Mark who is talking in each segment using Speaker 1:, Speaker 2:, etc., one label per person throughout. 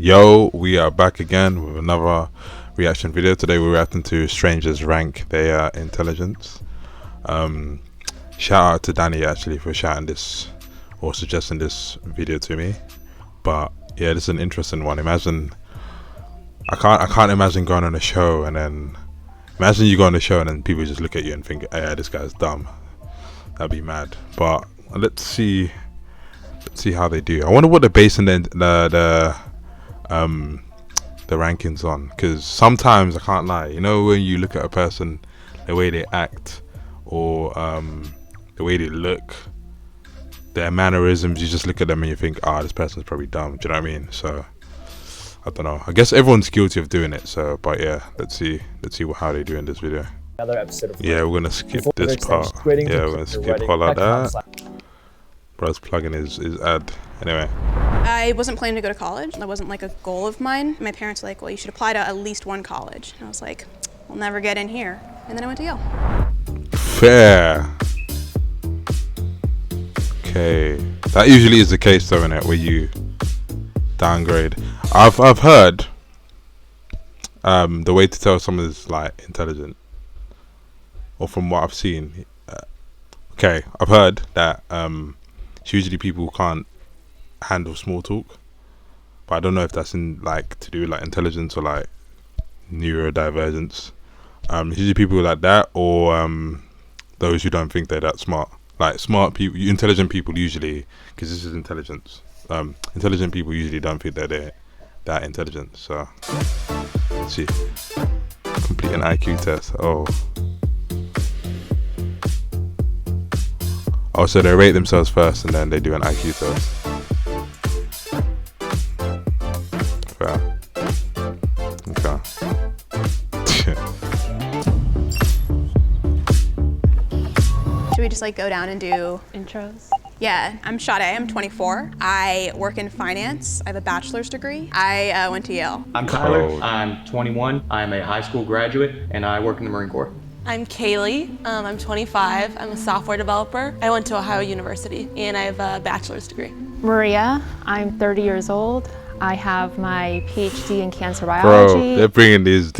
Speaker 1: Yo, we are back again with another reaction video. Today we're reacting to strangers rank their intelligence. Shout out to Danny actually for shouting this or suggesting this video to me. But yeah, this is an interesting one. Imagine I can't imagine going on a show and then imagine you go on a show and then people just look at you and think, hey, this guy's dumb. That'd be mad. But let's see how they do. I wonder what they're basing the rankings on, because sometimes I can't lie, you know, when you look at a person, the way they act or the way they look, their mannerisms, you just look at them and you think, this person's probably dumb. Do you know what I mean? So I don't know, I guess everyone's guilty of doing it. So but yeah, let's see how they do in this video.
Speaker 2: Another episode of
Speaker 1: we're gonna skip this part. Yeah, we're gonna skip all of that. Bro's plugging his ad. Anyway,
Speaker 3: I wasn't planning to go to college. That wasn't like a goal of mine. My parents were like, well, you should apply to at least one college. And I was like, we'll never get in here. And then I went to Yale.
Speaker 1: Fair. Okay, that usually is the case though, innit, where you downgrade. I've heard the way to tell someone is like intelligent, or from what I've seen, okay, I've heard that usually people can't handle small talk, but I don't know if that's in like to do with like intelligence or like neurodivergence. Usually people like that, or those who don't think they're that smart. Like smart people, intelligent people usually, because this is intelligence. Intelligent people usually don't think they're that intelligent. So let's see. Complete an IQ test. Oh, so they rate themselves first and then they do an IQ test. Fair. Okay.
Speaker 3: Should we just like go down and do
Speaker 4: intros?
Speaker 3: Yeah, I'm Sade, I'm 24. I work in finance. I have a bachelor's degree. I went to Yale.
Speaker 5: I'm Tyler, I'm 21. I'm a high school graduate and I work in the Marine Corps.
Speaker 4: I'm Kaylee, I'm 25. I'm a software developer. I went to Ohio University and I have a bachelor's degree.
Speaker 6: Maria, I'm 30 years old. I have my PhD in cancer biology.
Speaker 1: Bro, they're bringing this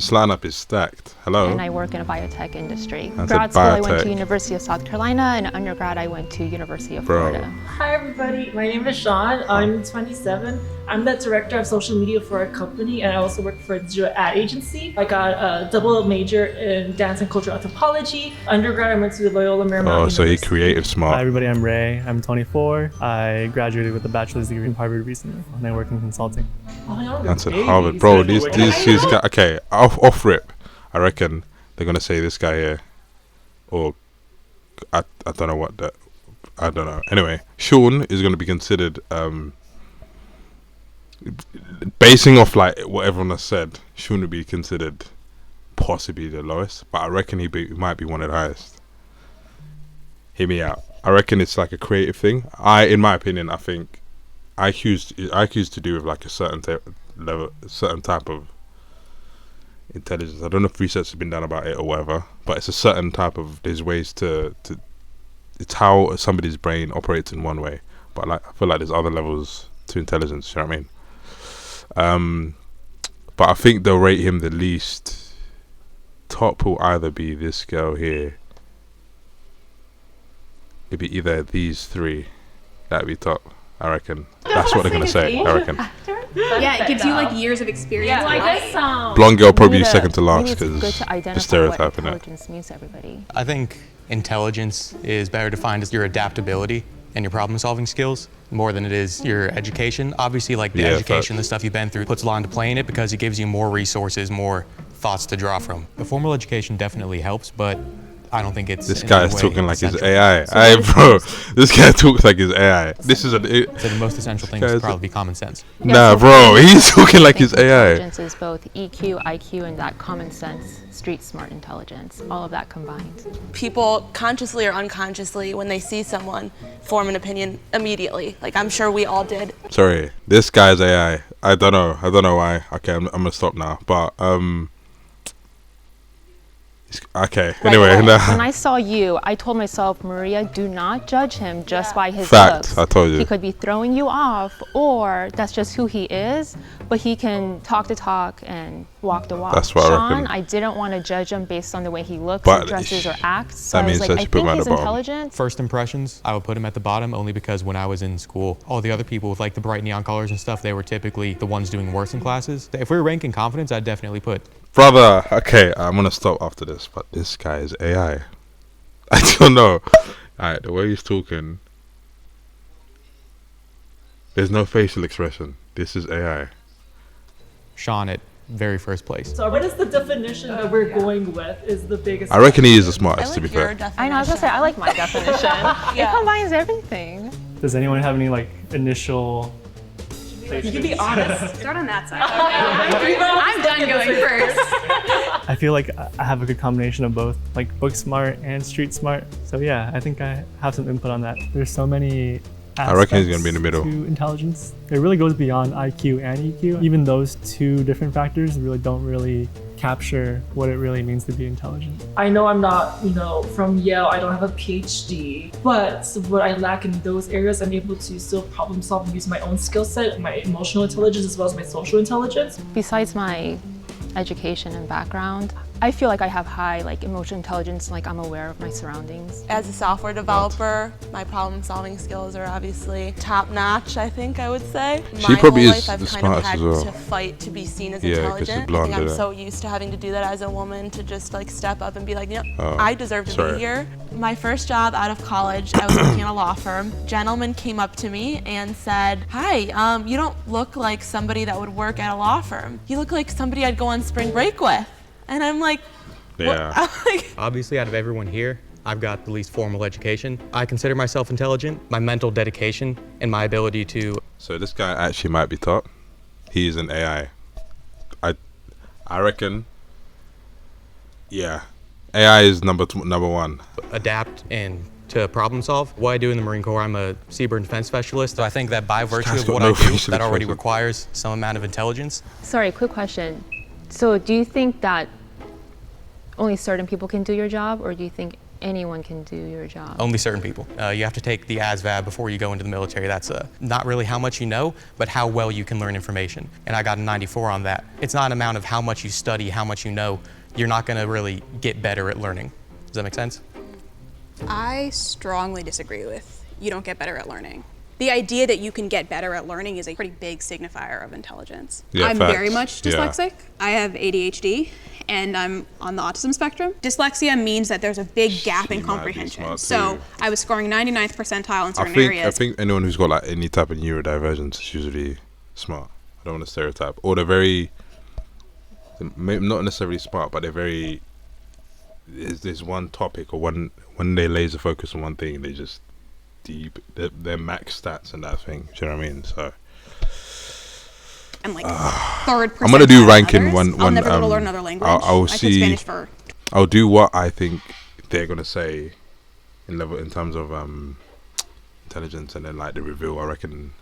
Speaker 1: lineup is stacked. Hello.
Speaker 6: And I work in a biotech industry.
Speaker 1: That's
Speaker 6: Grad school, I went
Speaker 1: biotech.
Speaker 6: to University of South Carolina, and undergrad, I went to University of Florida.
Speaker 7: Hi everybody, my name is Sean. I'm 27. I'm the director of social media for a company, and I also work for a digital ad agency. I got a double major in dance and cultural anthropology. Undergrad, I went to Loyola Marymount
Speaker 1: So he
Speaker 7: University.
Speaker 1: creative smart.
Speaker 8: Hi everybody, I'm Ray. I'm 24. I graduated with a bachelor's degree from Harvard recently, and I work in consulting.
Speaker 7: Oh, y'all are
Speaker 1: That's at
Speaker 7: babies.
Speaker 1: Harvard, bro.
Speaker 7: I
Speaker 1: These
Speaker 7: know.
Speaker 1: guys. Okay, off rip. I reckon they're gonna say this guy here, or I don't know what that. I don't know. Anyway, Sean is gonna be considered basing off like what everyone has said. Sean would be considered possibly the lowest, but I reckon he might be one of the highest. Hear me out. I reckon it's like a creative thing. In my opinion, I think IQ's to do with like a certain level, certain type of intelligence. I don't know if research has been done about it or whatever, but it's a certain type of, there's ways to it's how somebody's brain operates in one way, but like I feel like there's other levels to intelligence, you know what I mean? But I think they'll rate him the least. Top will either be this girl here, it'd be either these three. That'd be top, I reckon. That's what they're gonna say, I reckon.
Speaker 3: Yeah, it gives you like years of experience.
Speaker 4: Yeah,
Speaker 7: Like this song.
Speaker 1: Blonde girl probably second to
Speaker 6: I
Speaker 1: last
Speaker 6: think it's good
Speaker 1: because
Speaker 6: to
Speaker 1: the
Speaker 6: identify
Speaker 1: stereotype
Speaker 6: what
Speaker 1: in it.
Speaker 6: intelligence means to everybody.
Speaker 5: I think intelligence is better defined as your adaptability and your problem solving skills more than it is your education. Obviously, like the
Speaker 1: Yeah,
Speaker 5: education, the stuff you've been through puts a lot into play in it because it gives you more resources, more thoughts to draw from. The formal education definitely helps, but I don't think it's
Speaker 1: This
Speaker 5: in
Speaker 1: guy
Speaker 5: any
Speaker 1: is
Speaker 5: way
Speaker 1: talking like his
Speaker 5: essential.
Speaker 1: AI. Hey, bro, this guy talks like his AI. This is
Speaker 5: So the most essential thing
Speaker 1: Guys,
Speaker 5: would probably be common sense.
Speaker 1: nah,
Speaker 6: so
Speaker 1: bro,
Speaker 6: for me,
Speaker 1: he's talking like
Speaker 6: I
Speaker 1: his
Speaker 6: think
Speaker 1: AI.
Speaker 6: Intelligence is both EQ, IQ, and that common sense, street smart intelligence, all of that combined.
Speaker 4: People consciously or unconsciously, when they see someone, form an opinion immediately. Like I'm sure we all did.
Speaker 1: Sorry, this guy's AI. I don't know why. Okay, I'm gonna stop now. But Okay.
Speaker 6: Right
Speaker 1: Anyway,
Speaker 6: away.
Speaker 1: no.
Speaker 6: When I saw you, I told myself, Maria, do not judge him just by his
Speaker 1: Fact,
Speaker 6: looks.
Speaker 1: I told you.
Speaker 6: He could be throwing you off, or that's just who he is, but he can talk the talk and walk the walk.
Speaker 1: That's what I
Speaker 6: Sean,
Speaker 1: reckon.
Speaker 6: I didn't want to judge him based on the way he looks,
Speaker 1: But
Speaker 6: or dresses, or acts. So
Speaker 1: that
Speaker 6: I was
Speaker 1: means
Speaker 6: like,
Speaker 1: that
Speaker 6: I
Speaker 1: you put him
Speaker 6: think
Speaker 1: at
Speaker 6: he's
Speaker 1: the bottom.
Speaker 6: intelligent.
Speaker 5: First impressions, I would put him at the bottom only because when I was in school, all the other people with like the bright neon colors and stuff, they were typically the ones doing worse in classes. If we were ranking confidence, I'd definitely put.
Speaker 1: Brother, okay, I'm gonna stop after this, but this guy is AI. I don't know. Alright, the way he's talking, there's no facial expression. This is AI.
Speaker 5: Sean at very first place.
Speaker 7: So what is the definition that we're going with is the biggest?
Speaker 1: I reckon he is the
Speaker 4: I
Speaker 1: smartest,
Speaker 4: like
Speaker 1: to be
Speaker 4: your
Speaker 1: fair.
Speaker 4: definition.
Speaker 6: I know, I was gonna say, I like my definition. It combines everything.
Speaker 8: Does anyone have any like initial?
Speaker 7: You can be honest.
Speaker 3: Start on that side. I'm done going first.
Speaker 8: I feel like I have a good combination of both, like book smart and street smart. So yeah, I think I have some input on that. There's so many
Speaker 1: I reckon he's gonna
Speaker 8: aspects
Speaker 1: be in the middle.
Speaker 8: to intelligence. It really goes beyond IQ and EQ. Even those two different factors really don't really capture what it really means to be intelligent.
Speaker 7: I know I'm not, from Yale. I don't have a PhD, but what I lack in those areas, I'm able to still problem solve and use my own skill set, my emotional intelligence as well as my social intelligence.
Speaker 6: Besides my education and background, I feel like I have high emotional intelligence, like I'm aware of my surroundings.
Speaker 4: As a software developer, my problem-solving skills are obviously top-notch, I think I would say.
Speaker 1: She probably
Speaker 4: whole
Speaker 1: is
Speaker 4: life, I've
Speaker 1: the
Speaker 4: kind of
Speaker 1: smartest
Speaker 4: had
Speaker 1: as well.
Speaker 4: to fight to be seen as
Speaker 1: Yeah, 'cause
Speaker 4: intelligent.
Speaker 1: she's blonde,
Speaker 4: I think I'm
Speaker 1: yeah.
Speaker 4: so used to having to do that as a woman to just step up and be like,
Speaker 1: Oh,
Speaker 4: I deserve to
Speaker 1: sorry.
Speaker 4: be here. My first job out of college, I was working at a law firm. Gentleman came up to me and said, "Hi, you don't look like somebody that would work at a law firm. You look like somebody I'd go on spring break with." And I'm like,
Speaker 1: Yeah.
Speaker 4: I'm like,
Speaker 5: Obviously, out of everyone here, I've got the least formal education. I consider myself intelligent. My mental dedication and my ability to.
Speaker 1: So this guy actually might be top. He's an AI. I reckon. Yeah, AI is number one.
Speaker 5: adapt and to problem solve. What I do in the Marine Corps, I'm a seabird defense specialist. So I think that by virtue
Speaker 1: guy's
Speaker 5: of
Speaker 1: got
Speaker 5: what
Speaker 1: no
Speaker 5: I do,
Speaker 1: facial
Speaker 5: that already
Speaker 1: expression.
Speaker 5: requires some amount of intelligence.
Speaker 6: Sorry, quick question. So do you think that only certain people can do your job, or do you think anyone can do your job?
Speaker 5: Only certain people. You have to take the ASVAB before you go into the military. That's not really how much you know, but how well you can learn information. And I got a 94 on that. It's not an amount of how much you study, how much you know. You're not going to really get better at learning. Does that make sense?
Speaker 3: I strongly disagree with you don't get better at learning. The idea that you can get better at learning is a pretty big signifier of intelligence.
Speaker 1: Yeah,
Speaker 3: I'm
Speaker 1: facts.
Speaker 3: very much
Speaker 1: Yeah.
Speaker 3: dyslexic. I have ADHD and I'm on the autism spectrum. Dyslexia means that there's a big gap
Speaker 1: She
Speaker 3: in
Speaker 1: might be
Speaker 3: comprehension.
Speaker 1: smart
Speaker 3: So
Speaker 1: too.
Speaker 3: I was scoring 99th percentile in
Speaker 1: I
Speaker 3: certain
Speaker 1: think
Speaker 3: areas.
Speaker 1: anyone who's got any type of neurodivergence is usually smart. I don't want to stereotype. Or they're very, not necessarily smart, but they're very. There's one topic or when they laser focus on one thing, they just deep. They're max stats and that thing. Do you know what I mean? So
Speaker 3: I'm third percentile.
Speaker 1: I'm gonna do
Speaker 3: in
Speaker 1: ranking
Speaker 3: others.
Speaker 1: when
Speaker 3: I'll never be able to learn another language.
Speaker 1: I'll
Speaker 3: I took
Speaker 1: see.
Speaker 3: Spanish for
Speaker 1: I'll do what I think they're gonna say in terms of intelligence, and then the reveal. I reckon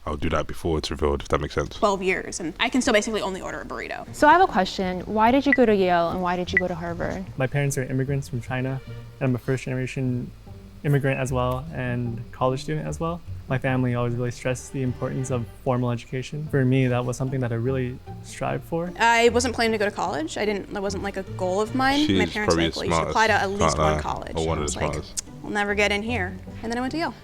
Speaker 1: I'll do that before it's revealed, if that makes sense.
Speaker 3: 12 years, and I can still basically only order a burrito.
Speaker 6: So I have a question. Why did you go to Yale and why did you go to Harvard?
Speaker 8: My parents are immigrants from China, and I'm a first generation immigrant as well and college student as well. My family always really stressed the importance of formal education. For me, that was something that I really strived for.
Speaker 3: I wasn't planning to go to college. That wasn't a goal of mine. My
Speaker 1: She's
Speaker 3: parents were
Speaker 1: probably
Speaker 3: like,
Speaker 1: the
Speaker 3: well, you should
Speaker 1: smartest.
Speaker 3: apply to at least
Speaker 1: Can't
Speaker 3: one
Speaker 1: lie.
Speaker 3: college.
Speaker 1: Or one
Speaker 3: And I
Speaker 1: of the
Speaker 3: was like,
Speaker 1: smartest.
Speaker 3: we'll never get in here. And then I went to Yale.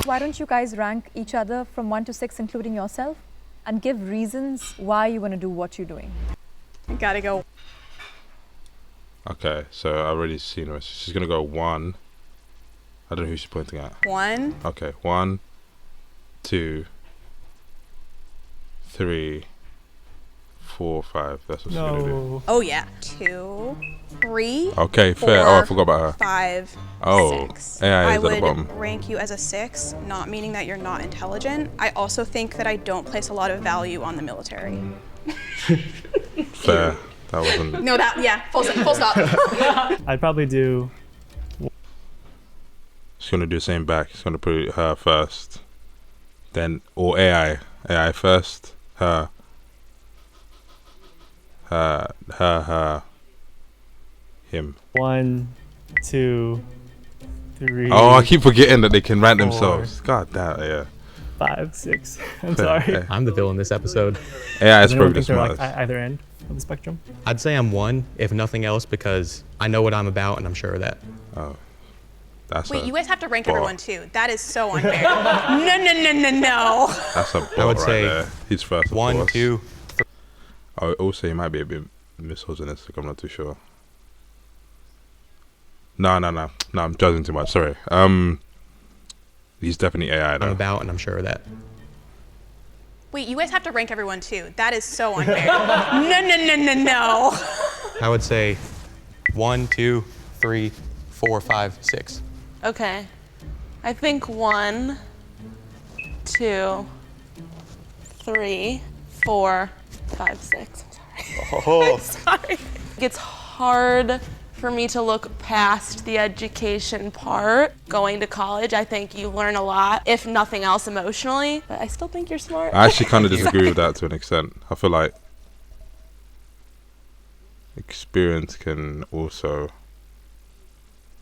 Speaker 2: Why don't you guys rank each other from 1 to 6, including yourself, and give reasons why you want to do what you're doing?
Speaker 3: I gotta go.
Speaker 1: Okay, so I've already seen her. She's gonna go 1. I don't know who she's pointing at.
Speaker 3: 1,
Speaker 1: Okay, 1, 2, 3, 4, 5. That's what she's gonna do.
Speaker 8: No.
Speaker 3: oh yeah, 2, 3,
Speaker 1: Okay, fair. Oh, I
Speaker 3: 4,
Speaker 1: forgot about her.
Speaker 3: 5,
Speaker 1: Oh,
Speaker 3: 6.
Speaker 1: AI
Speaker 3: I
Speaker 1: is at the
Speaker 3: would
Speaker 1: bottom.
Speaker 3: rank you as a 6, not meaning that you're not intelligent. I also think that I don't place a lot of value on the military.
Speaker 1: Fair. That wasn't.
Speaker 3: No, full stop.
Speaker 8: I'd probably do
Speaker 1: She's gonna do the same back. She's gonna put her first, then or AI. AI first. Her. Him.
Speaker 8: 1, 2, 3.
Speaker 1: Oh, I keep forgetting that they can rank
Speaker 8: 4,
Speaker 1: themselves. God damn, yeah.
Speaker 8: 5, 6. I'm
Speaker 1: Fair,
Speaker 8: sorry.
Speaker 1: yeah.
Speaker 5: I'm the villain this episode.
Speaker 1: AI is
Speaker 8: Does anyone
Speaker 1: probably the
Speaker 8: think they're like
Speaker 1: smartest.
Speaker 8: either end of the spectrum?
Speaker 5: I'd say I'm 1, if nothing else, because I know what I'm about and I'm sure of that.
Speaker 1: Oh, that's
Speaker 3: Wait,
Speaker 1: a
Speaker 3: you guys have to rank
Speaker 1: bot.
Speaker 3: everyone too. That is so unfair. No.
Speaker 1: That's a bot
Speaker 5: I would
Speaker 1: right
Speaker 5: say
Speaker 1: there. He's first, of
Speaker 5: 1,
Speaker 1: course.
Speaker 5: 2.
Speaker 1: Oh, also, he might be a bit misogynistic. I'm not too sure. No. I'm judging too much. Sorry. He's definitely AI
Speaker 5: I'm
Speaker 1: though.
Speaker 5: about and I'm sure of that.
Speaker 3: Wait, you guys have to rank everyone too. That is so unfair. No.
Speaker 5: I would say 1, 2, 3, 4, 5, 6.
Speaker 4: Okay. I think 1, 2, 3, 4, 5, 6. I'm sorry. It's hard for me to look past the education part. Going to college, I think you learn a lot, if nothing else emotionally, but I still think you're smart.
Speaker 1: I actually kind of disagree with that to an extent. I feel like experience can also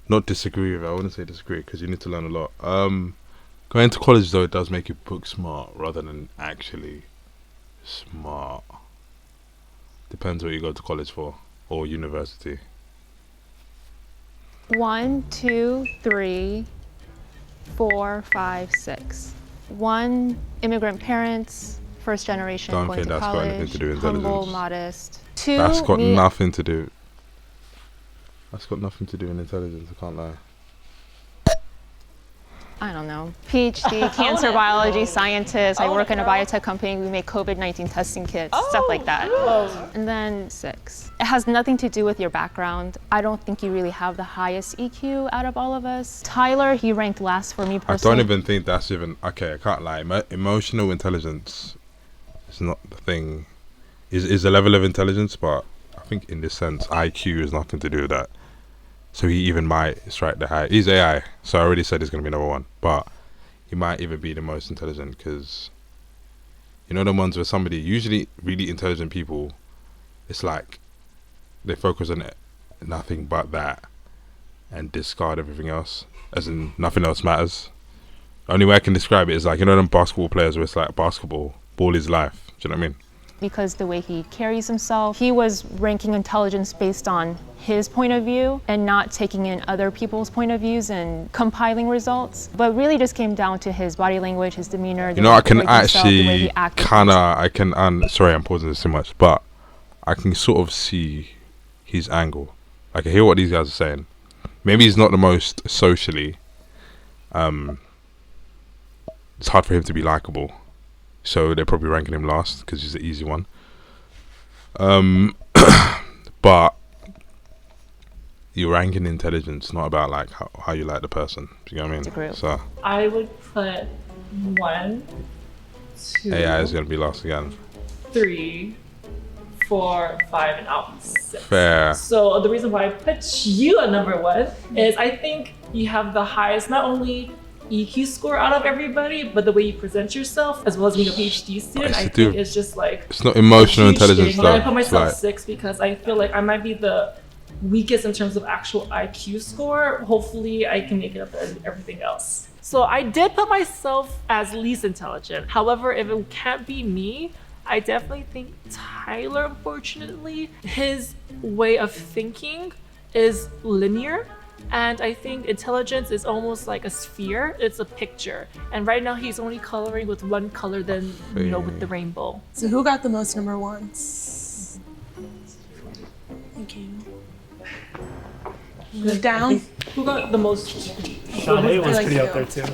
Speaker 1: not disagree with it. I wouldn't say disagree because you need to learn a lot. Going to college though, it does make you book smart rather than actually smart. Depends what you go to college for or university.
Speaker 6: 1, 2, 3, 4, 5, 6. 1, immigrant parents, first generation,
Speaker 1: Don't
Speaker 6: going
Speaker 1: think
Speaker 6: to
Speaker 1: that's got
Speaker 6: college,
Speaker 1: anything to do with
Speaker 6: humble,
Speaker 1: intelligence.
Speaker 6: modest. 2,
Speaker 1: That's got
Speaker 6: me,
Speaker 1: nothing to do. That's got nothing to do with intelligence. I can't lie.
Speaker 6: I don't know, PhD, cancer biology scientist. I work in a biotech company. We make COVID-19 testing kits, stuff like that. And then 6. It has nothing to do with your background. I don't think you really have the highest EQ out of all of us. Tyler, he ranked last for me
Speaker 1: I
Speaker 6: personally.
Speaker 1: don't even think that's even okay. I can't lie. Emotional intelligence is not the thing. Is a level of intelligence, but I think in this sense, IQ has nothing to do with that. So he even might strike the high. He's AI, so I already said he's going to be number 1. But he might even be the most intelligent because, you know, the ones where somebody, usually really intelligent people, it's like they focus on nothing but that and discard everything else, as in nothing else matters. Only way I can describe it is like, you know, them basketball players where it's like basketball, ball is life. Do you know what I mean?
Speaker 6: Because the way he carries himself, he was ranking intelligence based on his point of view and not taking in other people's point of views and compiling results. But really just came down to his body language, his demeanor.
Speaker 1: You know, I can actually sorry, I'm pausing this too much, but I can sort of see his angle. I can hear what these guys are saying. Maybe he's not the most socially. It's hard for him to be likable. So they're probably ranking him last because he's the easy one. But you're ranking intelligence, not about like how you like the person. Do you know what I mean?
Speaker 6: Agree.
Speaker 1: So
Speaker 7: I would put 1, 2,
Speaker 1: AI is going to be last again.
Speaker 7: 3, 4, 5, and out 6.
Speaker 1: Fair.
Speaker 7: So the reason why I put you at number 1 is I think you have the highest, not only EQ score out of everybody, but the way you present yourself, as well as being a PhD student, I think it's just like
Speaker 1: it's not emotional
Speaker 7: a huge
Speaker 1: intelligence
Speaker 7: thing.
Speaker 1: though.
Speaker 7: I put myself
Speaker 1: Like,
Speaker 7: 6 because I feel like I might be the weakest in terms of actual IQ score. Hopefully I can make it up as everything else. So I did put myself as least intelligent. However, if it can't be me, I definitely think Tyler, unfortunately, his way of thinking is linear. And I think intelligence is almost like a sphere. It's a picture. And right now he's only coloring with one color than, with the rainbow.
Speaker 4: So who got the most number 1s? Thank you. Move down.
Speaker 7: Who got the most?
Speaker 8: Sean A was
Speaker 4: like
Speaker 8: pretty
Speaker 4: you.
Speaker 8: up there too.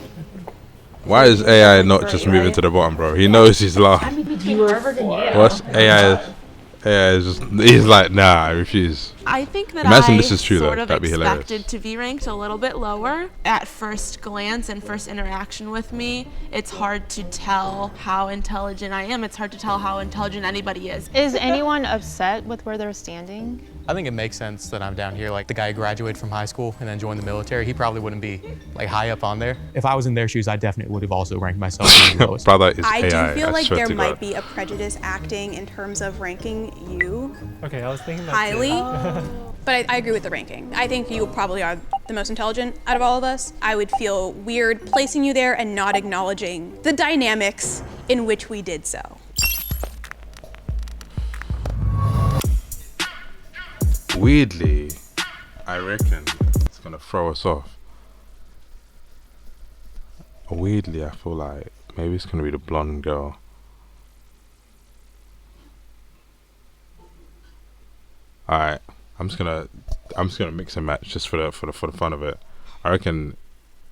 Speaker 1: why is AI not just moving to the bottom, bro? He knows he's last.
Speaker 7: You were 4.
Speaker 1: What's AI? AI is just, he's like, nah, I refuse.
Speaker 4: I think that
Speaker 1: Imagine this is true,
Speaker 4: sort
Speaker 1: though.
Speaker 4: of
Speaker 1: That'd be hilarious.
Speaker 4: expected to be ranked a little bit lower. At first glance and first interaction with me, it's hard to tell how intelligent I am. It's hard to tell how intelligent anybody is.
Speaker 6: Is anyone upset with where they're standing?
Speaker 5: I think it makes sense that I'm down here. Like the guy who graduated from high school and then joined the military, he probably wouldn't be like high up on there. If I was in their shoes, I definitely would have also ranked myself as the lowest.
Speaker 1: Brother is
Speaker 3: I
Speaker 1: AI.
Speaker 3: do feel like
Speaker 1: swear
Speaker 3: there
Speaker 1: to
Speaker 3: might
Speaker 1: God.
Speaker 3: be a prejudice acting in terms of ranking you
Speaker 8: Okay, I was thinking that
Speaker 3: highly.
Speaker 8: too.
Speaker 3: But I agree with the ranking. I think you probably are the most intelligent out of all of us. I would feel weird placing you there and not acknowledging the dynamics in which we did so.
Speaker 1: Weirdly, I reckon it's gonna throw us off. Weirdly, I feel like maybe it's gonna be the blonde girl. Alright, I'm just gonna mix and match just for the fun of it. I reckon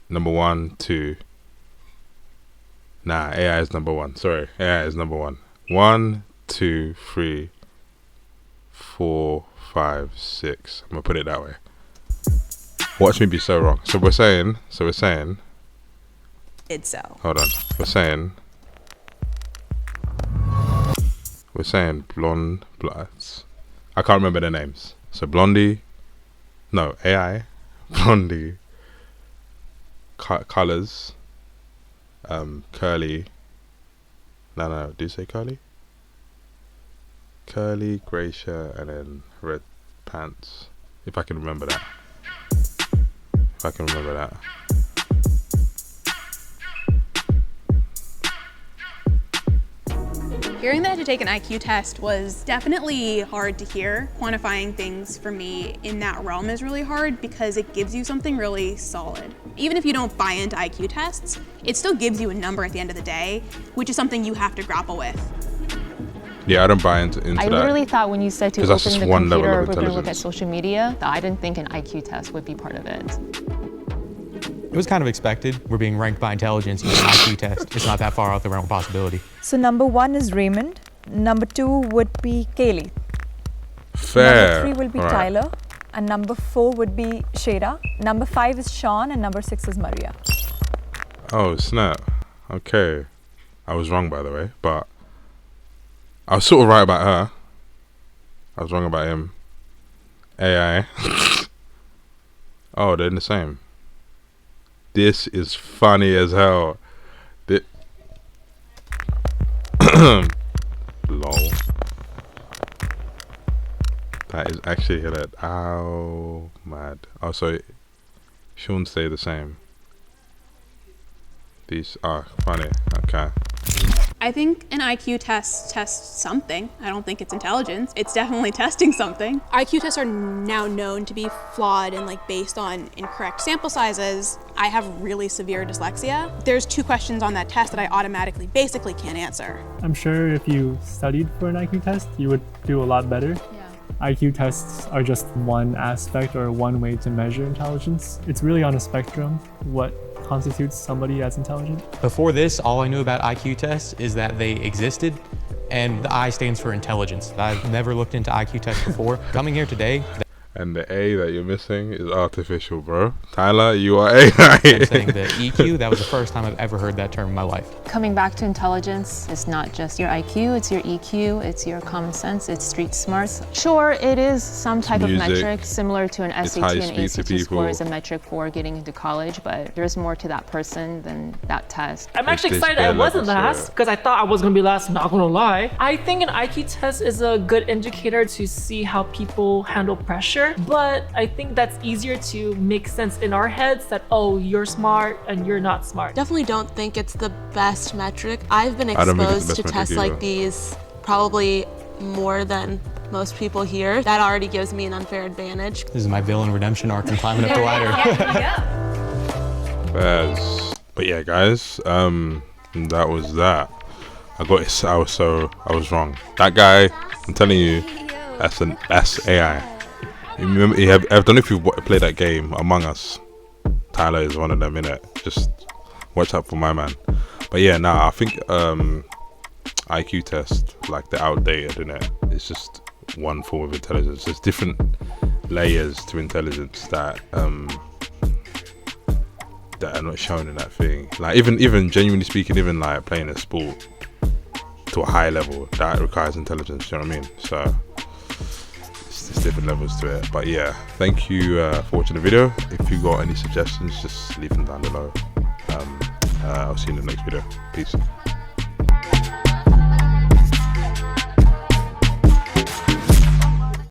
Speaker 1: number 1, 2. Nah, AI is number 1. Sorry, AI is number 1. 1, 2, 3, 4, 5, 6. I'm gonna put it that way. Watch me be so wrong. So we're saying.
Speaker 3: Did so.
Speaker 1: Hold on. We're saying blonde bloods. I can't remember their names. So Blondie. No, AI. Blondie. Colors. Curly. No. Do you say curly? Curly, grey shirt, and then red pants. If I can remember that.
Speaker 3: Hearing that I had to take an IQ test was definitely hard to hear. Quantifying things for me in that realm is really hard because it gives you something really solid. Even if you don't buy into IQ tests, it still gives you a number at the end of the day, which is something you have to grapple with.
Speaker 1: Yeah, I don't buy into
Speaker 6: I
Speaker 1: that.
Speaker 6: literally thought when you said to
Speaker 1: 'Cause that's
Speaker 6: open
Speaker 1: just
Speaker 6: the
Speaker 1: one level
Speaker 6: computer,
Speaker 1: of
Speaker 6: we're going to look at
Speaker 1: intelligence.
Speaker 6: social media, that I didn't think an IQ test would be part of it.
Speaker 5: It was kind of expected. We're being ranked by intelligence in an IQ test. It's not that far out the realm of possibility.
Speaker 2: So number 1 is Raymond. Number 2 would be Kaylee.
Speaker 1: Fair.
Speaker 2: Number 3 will be
Speaker 1: Alright.
Speaker 2: Tyler. And number 4 would be Shada. Number 5 is Sean. And number 6 is Maria.
Speaker 1: Oh, snap. Okay. I was wrong, by the way, but I was sort of right about her. I was wrong about him. AI. Oh, they're the same. This is funny as hell. Lol. That is actually hilarious. Ow, mad. Oh, so Sean stay the same. These are funny. Okay.
Speaker 3: I think an IQ test tests something. I don't think it's intelligence. It's definitely testing something. IQ tests are now known to be flawed and based on incorrect sample sizes. I have really severe dyslexia. There's 2 questions on that test that I automatically basically can't answer.
Speaker 8: I'm sure if you studied for an IQ test, you would do a lot better. IQ tests are just one aspect or one way to measure intelligence. It's really on a spectrum what constitutes somebody as intelligent.
Speaker 5: Before this, all I knew about IQ tests is that they existed, and the I stands for intelligence. I've never looked into IQ tests before. Coming here today,
Speaker 1: And the A that you're missing is artificial, bro. Tyler, you are AI.
Speaker 5: I'm saying the EQ, that was the first time I've ever heard that term in my life.
Speaker 6: Coming back to intelligence, it's not just your IQ, it's your EQ, it's your common sense, it's street smarts. Sure, it is some type of
Speaker 1: Music.
Speaker 6: metric similar to an
Speaker 1: It's
Speaker 6: SAT
Speaker 1: how you
Speaker 6: and
Speaker 1: speak to
Speaker 6: ACT score
Speaker 1: people.
Speaker 6: is a metric for getting into college, but there's more to that person than that test.
Speaker 7: I'm actually
Speaker 1: It's
Speaker 7: excited I
Speaker 1: their
Speaker 7: wasn't
Speaker 1: levels,
Speaker 7: last
Speaker 1: yeah.
Speaker 7: because I thought I was gonna be last, not gonna lie. I think an IQ test is a good indicator to see how people handle pressure, but I think that's easier to make sense in our heads that, oh, you're smart and you're not smart.
Speaker 4: Definitely don't think it's the best metric. I've been
Speaker 1: I don't think it's the
Speaker 4: exposed to
Speaker 1: best
Speaker 4: tests
Speaker 1: metric
Speaker 4: like
Speaker 1: either.
Speaker 4: these probably more than most people here. That already gives me an unfair advantage.
Speaker 5: This is my villain redemption arc and climbing up the ladder.
Speaker 1: Fairs. But yeah, guys, that was that. I was wrong. That guy, I'm telling you, that's AI. You remember, I don't know if you've played that game Among Us. Tyler is one of them, innit? Just watch out for my man. But yeah, I think IQ test, they're outdated, innit? It's just one form of intelligence. There's different layers to intelligence that are not shown in that thing. Even genuinely speaking, even playing a sport to a high level, that requires intelligence. You know what I mean? So there's different levels to it. But yeah, thank you for watching the video. If you got any suggestions, just leave them down below. I'll see you in the next video. Peace.